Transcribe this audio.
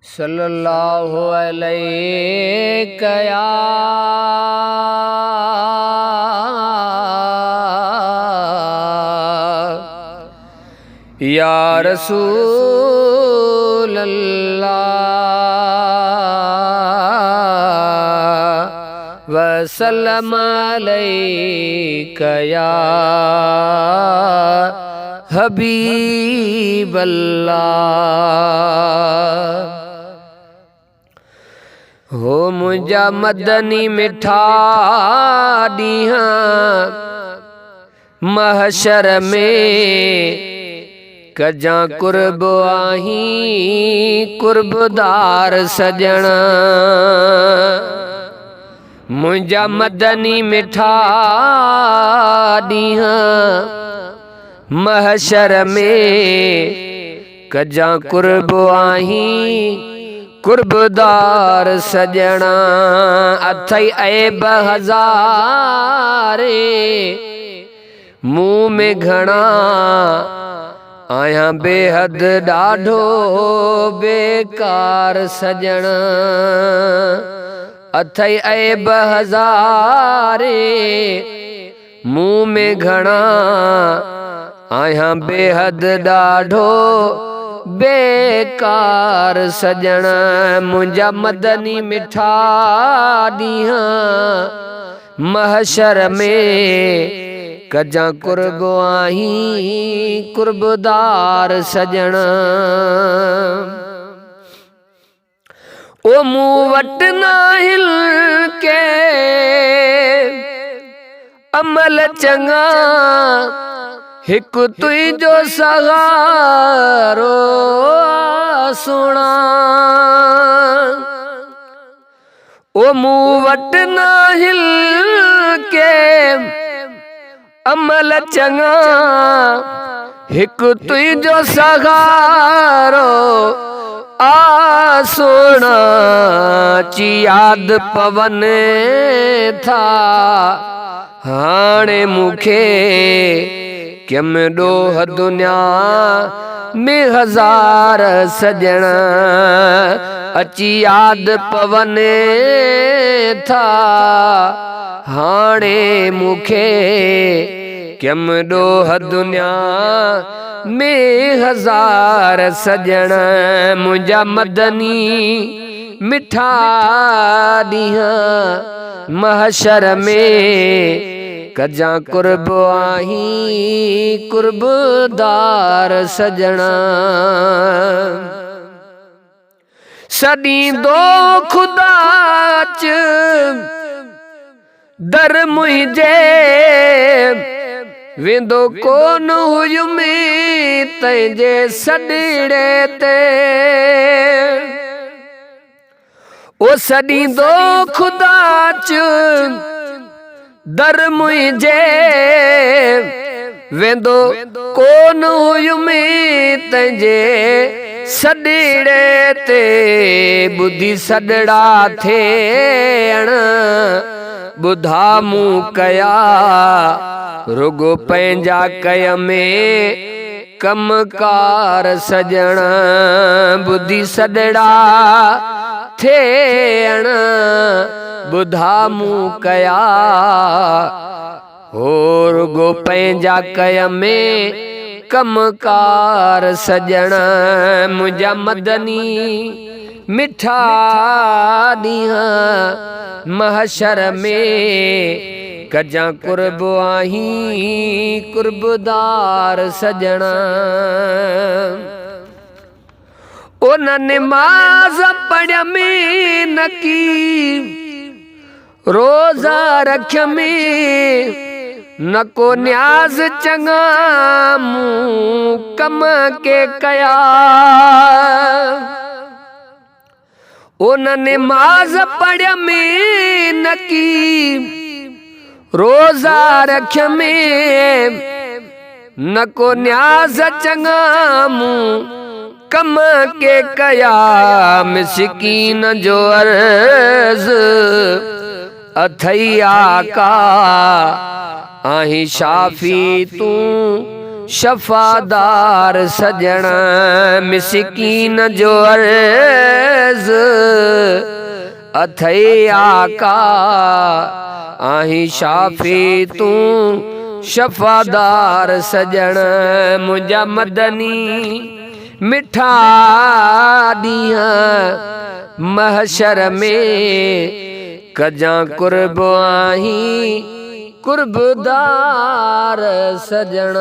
सल्लल्लाहु अलैहि या रसूल अल्लाह वसल्लम अलैका या हबीब अल्लाह। हो मुंहिंजा मदनी मिठा ॾींहं महशर में कजां कुर्ब आहीं कुर्बदार सजण। मुंहिंजा मदनी मिठा ॾींहं महशर में कजां कुर्ब आहीं कुर्बदार सजण। अथई ऐब हज़ारे मुँह में घणा आया बेहद ॾाढो बेकार सजण। अथई ऐब हज़ारे मुँह में घणा आया बेहद ॾाढो बेकार सजण। मुंहिंजा मदनी मिठा ॾींहं महशर में कजां कुर्ब आहीं कुर्बदार सजण। ओ मूं वटि नाहिल के अमल चङा हिकु तुंहिंजो सहारो सुणा। ओ मूं वटि नाहिल के अमल चङा हिकु तुंहिंजो सहारो सुणा। ची याद पवन था हाणे मूंखे किम ॾोह दुनिया में हज़ार सजण। अची याद पवन था हाणे मूंखे किम ॾोह दुनिया में हज़ार सजण। मुंहिंजा मदनी मिठा ॾींहं महशर में कजां कुर्ब आहीं कुर्बदार सजण। सॾींदो ख़ुदा अच दर मुंहिंजे वेंदो कोन हुयुमि तंहिंजे सॾिड़े ते। ओ सॾींदो ख़ुदा अच दर मुंहिंजे वेंदो कोन हुयुमि तंहिंजे सॾिड़े ते। ॿुधी सॾड़ा थियण ॿुधा मूं कया रुगो पंहिंजा कय में कमकार सजण। ॿुधी सॾड़ा थियण ॿुधा मूं कया हो रुगो पंहिंजा कय में कमकार सजण। मुंहिंजा मदनी मिठा ॾींहं महशर में कजां कुर्ब आहीं कुर्बदार सजण। ओ न निमाज़ पढ़यमि न की रोज़ा रखयमि न को न्याज़ चङा मूं कम के कया। ओ न निमाज़ पढ़यमि न की रोज़ा रखयमि न को न्याज़ चङा मूं कम के कया। मिस्कीन जो अर्ज़ अथई आका आहीं शाफी तूं शफादार सजण। मिस्कीन जो अर्ज़ फैज़ अथई आका आही शाफी तू शफादार सजण मुझा मदनी मिठा ॾींहं महशर में कजा कुर्ब आही कुर्बदार सजण।